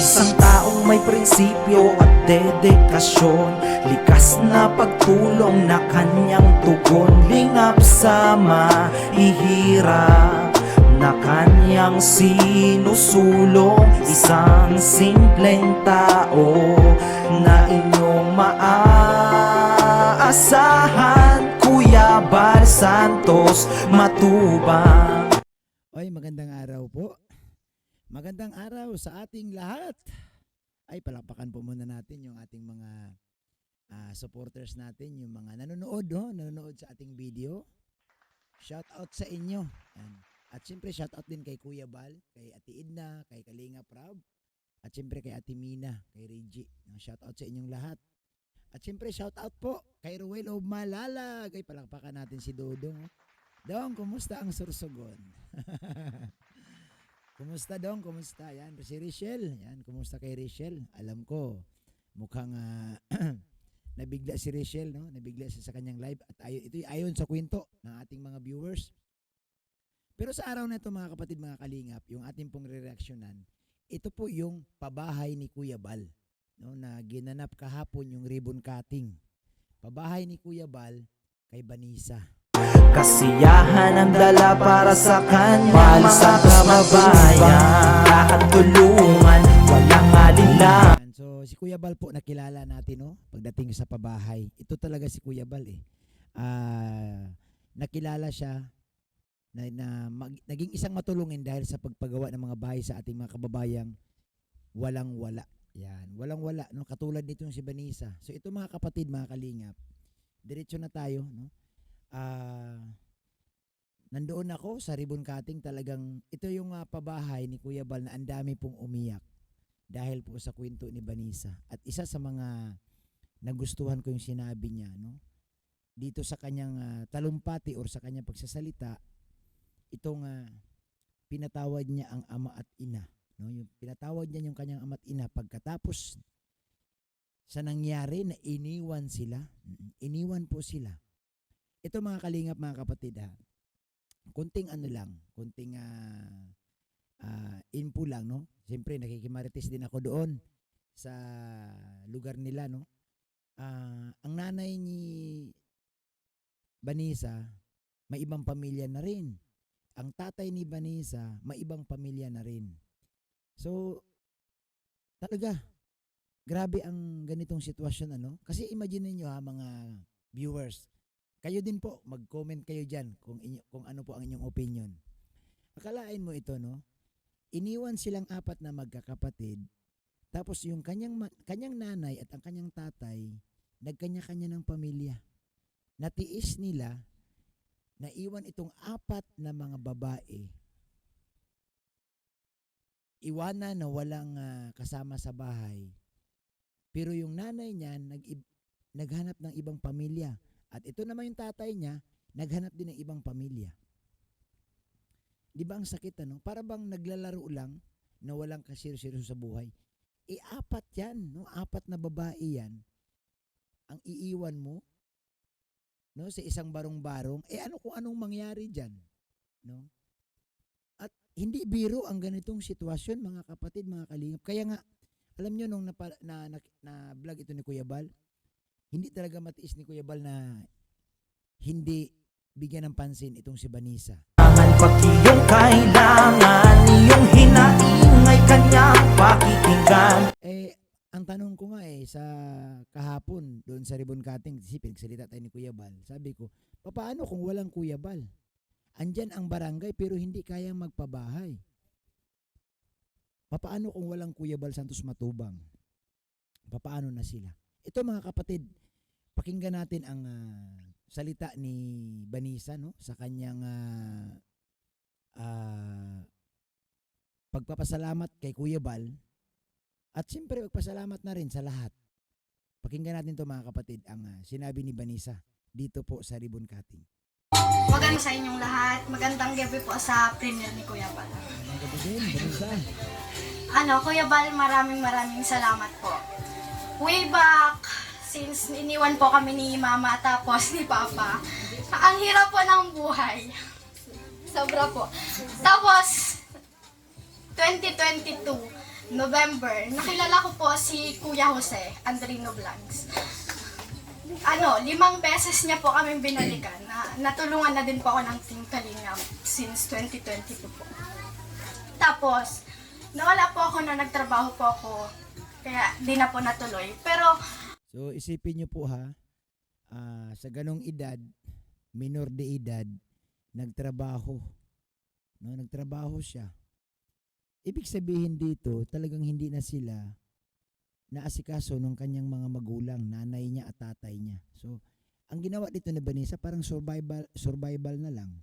Isang taong may prinsipyo at dedikasyon, likas na pagtulong na kanyang tugon, lingap sa mahihirap na kanyang sinusulong. Isang simpleng tao na inyong maaasahan, Kuya Bal Santos Matubang. Oy, magandang araw po. Magandang araw sa ating lahat. Ay, palakpakan po muna natin yung ating mga supporters natin, yung mga nanonood, nanonood sa ating video. Shout out sa inyo. Yan. At siyempre, shout out din kay Kuya Bal, kay Ate Edna, kay Kalinga Prab, at siyempre kay Ate Mina, kay Reggie. Shout out sa inyong lahat. At siyempre, shout out po kay Ruel of Malalag. Ay, palakpakan natin si Dodong. Dong, kumusta ang Sorsogon? Kumusta Dong? Kumusta? Yan, si Richelle. Yan, kumusta kay Richelle? Alam ko, mukhang nabigla si Richelle, no? Nabigla siya sa kanyang live. At ito'y ayon sa kwento ng ating mga viewers. Pero sa araw na ito, mga kapatid, mga kalingap, yung ating pong re-reaksyonan, ito po yung pabahay ni Kuya Bal, no? Na ginanap kahapon yung ribbon cutting. Pabahay ni Kuya Bal kay Vanessa. Kasiyahan ang dala para sa kanya, Bal Santos Matubang, lahat tulungan, walang alinlangan. So si Kuya Bal po nakilala natin, no? Pagdating sa pabahay, ito talaga si Kuya Bal eh. Nakilala siya naging isang matulungin dahil sa pagpagawa ng mga bahay sa ating mga kababayang walang-wala. Yan, walang-wala, no? Katulad nito yung si Vanessa. So ito, mga kapatid, mga kalingap, diretso na tayo, no? Nandoon ako sa ribbon cutting. Talagang ito yung pabahay ni Kuya Bal na ang dami pong umiyak dahil po sa kwento ni Vanessa. At isa sa mga nagustuhan ko yung sinabi niya, no? Dito sa kanyang talumpati or sa kanyang pagsasalita, itong pinatawad niya ang ama at ina, no? Yung pinatawad niya yung kanyang ama at ina pagkatapos sa nangyari na iniwan sila. Iniwan po sila. Ito, mga kalingap, mga kapatid, kunting ano lang, kunting info lang, no? Siyempre nakikimarites din ako doon sa lugar nila, no? Ang nanay ni Vanessa may ibang pamilya na rin. Ang tatay ni Vanessa may ibang pamilya na rin. So talaga grabe ang ganitong sitwasyon, ano? Kasi imagine niyo, mga viewers, kayo din po, mag-comment kayo diyan kung ano po ang inyong opinion. Akalain mo ito, no? Iniwan silang apat na magkakapatid. Tapos yung kanyang nanay at ang kanyang tatay, nagkanya-kanya ng pamilya. Natiis nila na iwan itong apat na mga babae. Iwanan na walang kasama sa bahay. Pero yung nanay niya naghanap ng ibang pamilya. At ito naman yung tatay niya, naghanap din ng ibang pamilya. Di ba ang sakit, ano? Para bang naglalaro lang na walang kasiryo-seryo sa buhay. Apat yan, no? Apat na babae yan ang iiwan mo, no? Sa isang barong-barong. Ano kung anong mangyari dyan, no? At hindi biro ang ganitong sitwasyon, mga kapatid, mga kalingap. Kaya nga, alam nyo, nung na-vlog ito ni Kuya Bal, hindi talaga matiis ni Kuya Bal na hindi bigyan ng pansin itong si Vanessa. Pag iyong kailangan, iyong hinaing ay kanyang pakikinggan. Ang tanong ko nga sa kahapon doon sa ribbon cutting, pinagsalita tayo ni Kuya Bal. Sabi ko, paano kung walang Kuya Bal? Andyan ang barangay pero hindi kayang magpabahay. Paano kung walang Kuya Bal Santos Matubang? Paano na sila? Ito, mga kapatid, pakinggan natin ang salita ni Vanessa, no? Sa kanyang pagpapasalamat kay Kuya Bal. At siyempre, magpasalamat na rin sa lahat. Pakinggan natin to, mga kapatid, ang sinabi ni Vanessa dito po sa ribbon cutting. Magandang sa inyong lahat. Magandang gabi po sa premiere ni Kuya Bal. Magandang din, Vanessa. Kuya Bal, maraming salamat po. Way back, since iniwan po kami ni Mama tapos ni Papa, ang hirap po ng buhay. Sobra po. Tapos, 2022, November, nakilala ko po si Kuya Jose, Andrino Vlogs. 5 beses niya po kaming binalikan. Natulungan na din po ako ng Team Kalingap since 2022 po. Tapos, nawala po ako na nagtrabaho po ako. Kaya di na po natuloy. Pero, So isipin niyo po ha, sa ganong edad, minor de edad, nagtrabaho. No, nagtrabaho siya. Ibig sabihin dito, talagang hindi na sila naasikaso ng kanyang mga magulang, nanay niya at tatay niya. So, ang ginawa dito ni Vanessa, parang survival na lang.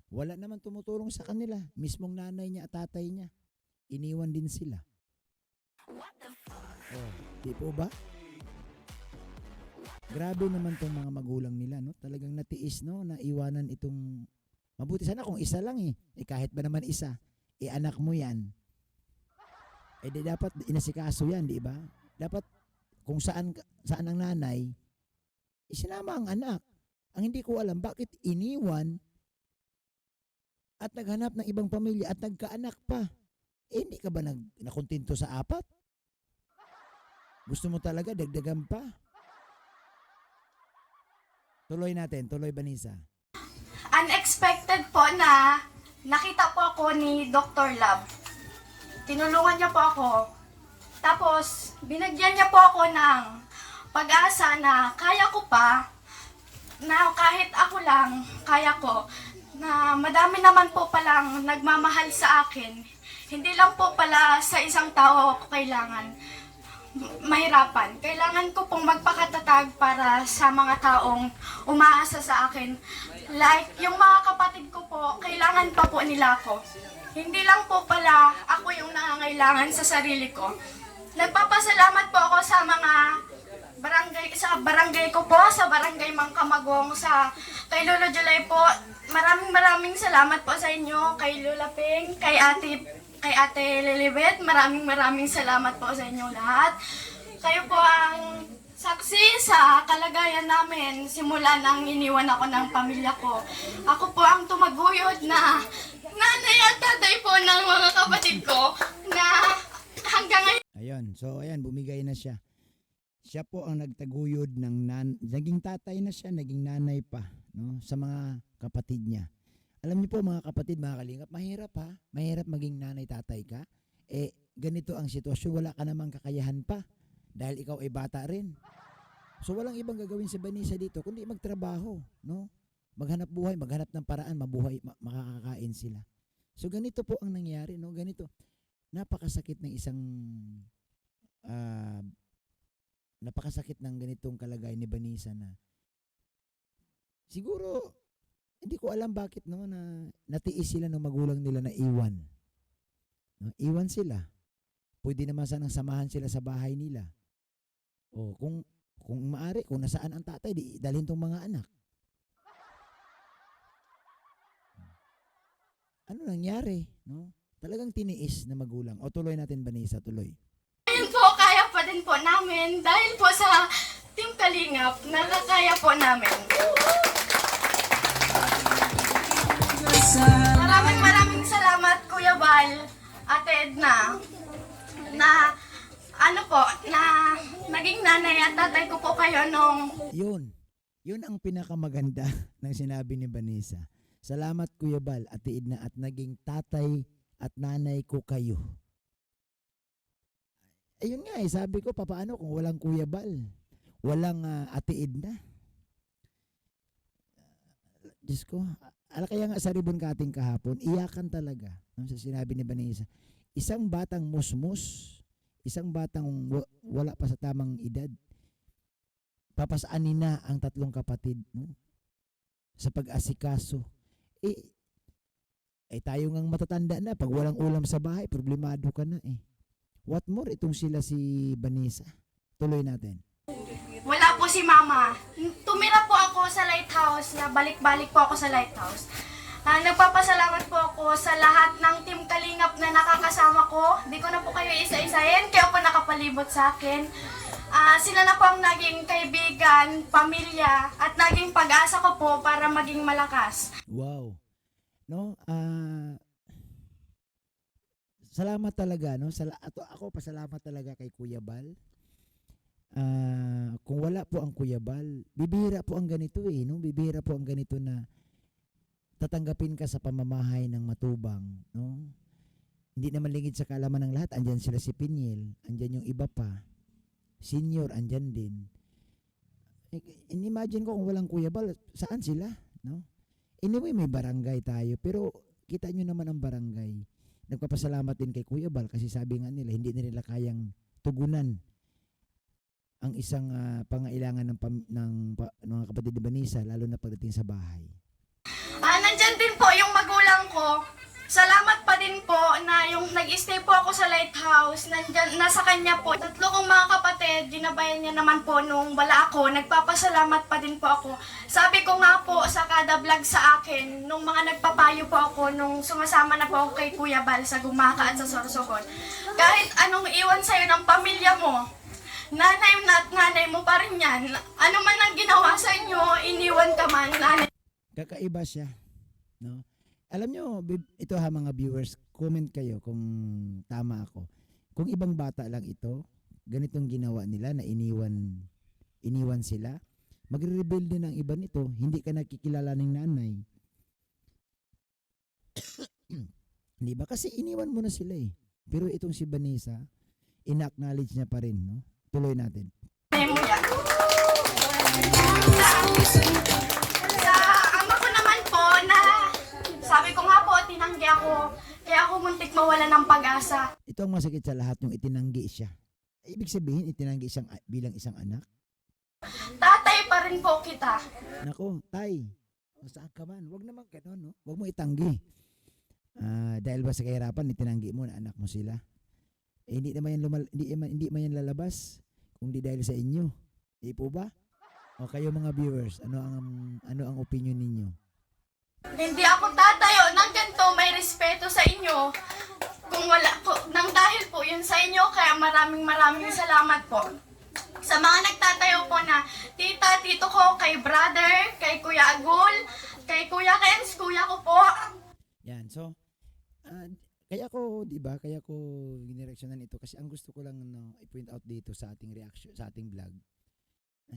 Wala naman tumutulong sa kanila. Mismong nanay niya at tatay niya. Iniwan din sila. Oh, di po ba? Grabe naman tong mga magulang nila, no? Talagang natiis, no? Na iwanan itong... Mabuti sana kung isa lang eh. Kahit ba naman isa, anak mo yan. Di dapat inasikaso yan, di ba? Dapat kung saan ang nanay, isinama ang anak. Ang hindi ko alam, bakit iniwan at naghanap ng ibang pamilya at nagkaanak pa? Hindi ka ba nakontento sa 4? Gusto mo talaga dagdagan pa? Tuloy natin, tuloy Vanessa. unexpected po na nakita po ako ni Dr. Love. Tinulungan niya po ako. Tapos, binagyan niya po ako ng pag-asa na kaya ko pa, na kahit ako lang, kaya ko, na madami naman po palang nagmamahal sa akin. Hindi lang po pala sa isang tao ako kailangan mahirapan. Kailangan ko pong magpakatatag para sa mga taong umaasa sa akin. Like, yung mga kapatid ko po, kailangan pa po nila ako. Hindi lang po pala ako yung nangangailangan sa sarili ko. Nagpapasalamat po ako sa mga barangay ko po, sa barangay Mangkamagong, kay Lolo July po. Maraming salamat po sa inyo, kay Lola Ping, kay Ate Lilibet, maraming salamat po sa inyo lahat. Kayo po ang saksi sa kalagayan namin simula nang iniwan ako ng pamilya ko. Ako po ang tumaguyod na nanay at tatay po ng mga kapatid ko na hanggang ngayon. Ayun, so ayan, bumigay na siya. Siya po ang nagtaguyod ng naging tatay na siya, naging nanay pa, no, sa mga kapatid niya. Alam niyo po mga kapatid, mga kalingap, mahirap ha. Mahirap maging nanay-tatay ka. Ganito ang sitwasyon, wala ka namang kakayahan pa. Dahil ikaw ay bata rin. So walang ibang gagawin si Vanessa dito, kundi magtrabaho. No? Maghanap buhay, maghanap ng paraan, makakakain sila. So ganito po ang nangyari. No? Ganito. Napakasakit ng napakasakit ng ganitong kalagay ni Vanessa na siguro hindi ko alam bakit no na natiis sila ng magulang nila na iwan. No, iwan sila. Pwede naman sanang samahan sila sa bahay nila. O kung maaari, kung nasaan ang tatay, di dalhin tong mga anak. Ano nangyari, no? Talagang tiniis na magulang. O tuloy natin Vanessa, tuloy. Ngayon po, kaya pa din po namin dahil po sa Team Kalingap, nakakaya po namin. Maraming salamat Kuya Bal, Ate Edna, na naging nanay at tatay ko po kayo nung... Yun ang pinakamaganda ng sinabi ni Vanessa. Salamat Kuya Bal, Ate Edna, at naging tatay at nanay ko kayo. Ayun nga sabi ko, papaano kung walang Kuya Bal? Walang Ate Edna? Diyos ko, kaya nga sa ribbon cutting kahapon, iyakan talaga. Sa sinabi ni Vanessa, isang batang musmus, isang batang wala pa sa tamang edad, papasaanin na ang 3 kapatid, no? Sa pag-asikaso. Tayo ngang matatanda na, pag walang ulam sa bahay, problemado ka na eh. What more, itong sila si Vanessa. Tuloy natin. Wala po si Mama. Tumira po ako sa lighthouse, na balik-balik po ako sa lighthouse. Nagpapasalamat po ako sa lahat ng Team Kalingap na nakakasama ko. Di ko na po kayo isa-isahin, kayo po nakapalibot sa akin. Sila na po ang naging kaibigan, pamilya, at naging pag-asa ko po para maging malakas. Wow. No? salamat talaga, no? Ako pasalamat talaga kay Kuya Bal. Kung wala po ang Kuya Bal, bibihira po ang ganito eh, no? Bibihira po ang ganito na tatanggapin ka sa pamamahay ng matubang, no? Hindi naman lingid sa kaalaman ng lahat, andyan sila si Piniel, andyan yung iba pa, senior, andyan din. Imagine ko kung walang Kuya Bal, saan sila, no? Anyway, may barangay tayo, pero kita nyo naman ang barangay. Nagpapasalamat din kay Kuya Bal kasi sabi nga nila, hindi na nila kayang tugunan ang isang pangailangan ng mga kapatid ni Vanessa, lalo na pagdating sa bahay. Nandyan din po yung magulang ko. Salamat pa din po na yung nag-stay po ako sa lighthouse, nasa kanya po. 3 kong mga kapatid, dinabayan niya naman po nung wala ako. Nagpapasalamat pa din po ako. Sabi ko nga po sa kada vlog sa akin, nung mga nagpapayo po ako, nung sumasama na po ako kay Kuya Bal sa Gumaka at sa Sorsogon. Kahit anong iwan sa'yo ng pamilya mo, nanay at nanay mo pa rin yan. Ano man ang ginawa sa inyo, iniwan ka man, nanay. Kakaiba siya, no? Alam nyo, ito ha mga viewers, comment kayo kung tama ako. Kung ibang bata lang ito, ganitong ginawa nila na iniwan sila, magre-rebel din ang iba nito, hindi ka nakikilala ng nanay. Di ba? Kasi iniwan mo na sila eh. Pero itong si Vanessa, in-acknowledge niya pa rin, no? Tuloy natin. Sa ama ko naman po na sabi ko nga po, tinanggi ako. Kaya ako muntik mawala ng pag-asa. Ito ang masakit sa lahat, yung itinanggi siya. Ibig sabihin, itinanggi siyang bilang isang anak. Tatay pa rin po kita. Nako, tay, saan ka man? Huwag naman gano'n, no? Huwag mo itanggi. Dahil ba sa kahirapan, itinanggi mo na anak mo sila. Hindi man yan lalabas kung di dahil sa inyo. Di po ba? O kayo mga viewers, ano ang opinion ninyo? Hindi ako tatayo ng ganito, may respeto sa inyo. Kung wala po, nang dahil po yun sa inyo, kaya maraming salamat po. Sa mga nagtatayo po na tita, tito ko, kay brother, kay Kuya Agul, kay Kuya Kens, kuya ko po. Yan, so, kaya ko ginireksyonan ito kasi ang gusto ko lang i-point out dito sa ating reaction, sa ating vlog.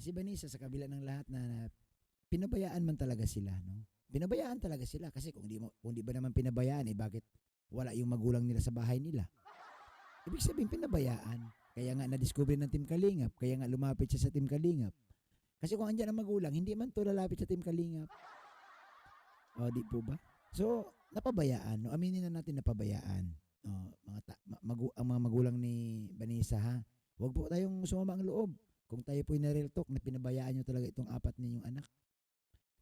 Si Vanessa sa kabila ng lahat na pinabayaan man talaga sila, no? Pinabayaan talaga sila kasi kung di ba naman pinabayaan bakit wala yung magulang nila sa bahay nila? Ibig sabihin pinabayaan. Kaya nga na-discover ng Team Kalingap, kaya nga lumapit siya sa Team Kalingap. Kasi kung andyan ang magulang, hindi man to lalapit sa Team Kalingap. O, di po ba? So, napabayaan. No? Aminin na natin napabayaan. O, ang mga magulang ni Vanessa, ha? Huwag po tayong sumama ang loob. Kung tayo po'y na-real talk na pinabayaan nyo talaga itong 4 ninyong anak.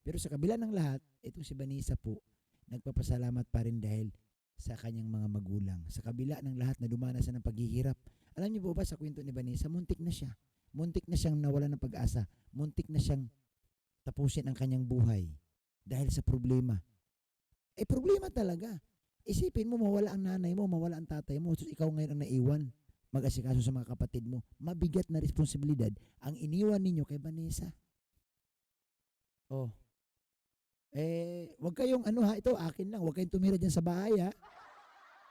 Pero sa kabila ng lahat, itong si Vanessa po, nagpapasalamat pa rin dahil sa kanyang mga magulang. Sa kabila ng lahat na dumanas ng paghihirap. Alam niyo po ba sa kwento ni Vanessa, muntik na siya. Muntik na siyang nawala ng pag-asa. Muntik na siyang tapusin ang kanyang buhay dahil sa problema. Problema talaga. Isipin mo, mawala ang nanay mo, mawala ang tatay mo, so ikaw ngayon ang naiwan, mag-asikaso sa mga kapatid mo. Mabigat na responsibilidad ang iniwan ninyo kay Vanessa. Oh. Wag kayong ito akin lang, wag kayong tumira diyan sa bahay ha.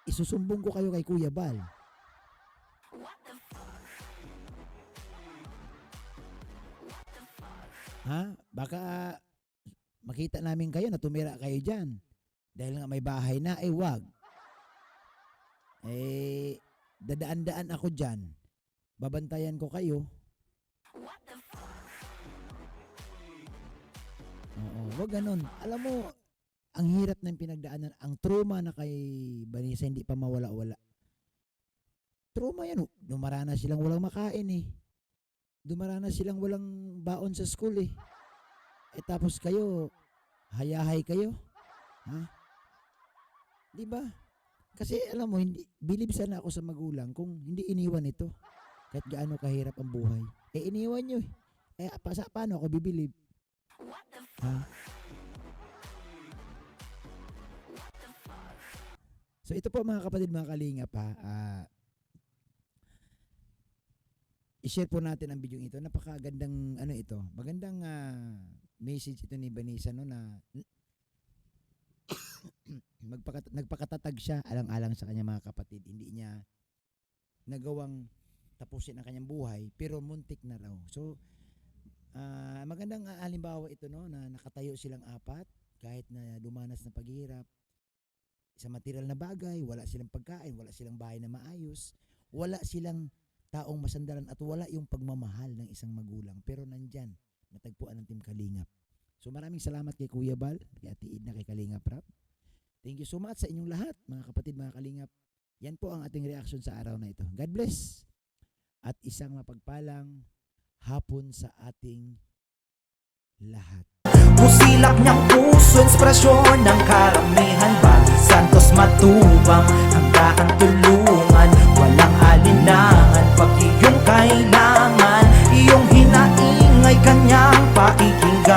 Isusumbong ko kayo kay Kuya Bal. Ha? Baka makita namin kayo na tumira kayo diyan. Dahil nga may bahay na, wag. Dadaan-daan ako diyan. Babantayan ko kayo. Oo, wag ganun. Alam mo, ang hirap ng pinagdaanan, ang trauma na kay Vanessa hindi pa mawala-wala. Trauma yan. Dumaranas silang walang makain eh. Dumaranas silang walang baon sa school eh. Tapos kayo, hayahay kayo. Ha? Di ba? Kasi alam mo, bilib sana ako sa magulang kung hindi iniwan ito. Kahit gaano kahirap ang buhay. Iniwan nyo eh. Paano ako bibilib? Ha? So ito po mga kapatid, mga kalingap ha. I-share po natin ang video ito. Napakagandang ito. Magandang message ito ni Vanessa no na nagpakatatag siya alang-alang sa kanyang mga kapatid. Hindi niya nagawang tapusin ang kanyang buhay, pero muntik na raw. So, magandang halimbawa ito, no, na nakatayo silang apat kahit na dumanas na paghihirap sa material na bagay, wala silang pagkain, wala silang bahay na maayos, wala silang taong masandalan at wala yung pagmamahal ng isang magulang. Pero nandyan, natagpuan ng Team Kalingap. So maraming salamat kay Kuya Bal, kay Ate Edna, kay Kalingap Rap. Thank you so much sa inyong lahat, mga kapatid, mga Kalingap. Yan po ang ating reaction sa araw na ito. God bless at isang mapagpalang hapon sa ating lahat. Musilak niyang puso, inspirasyon ng karamihan. Bagi Santos matubang, hanggaan tulungan, walang alinangan, pag iyong kailangan.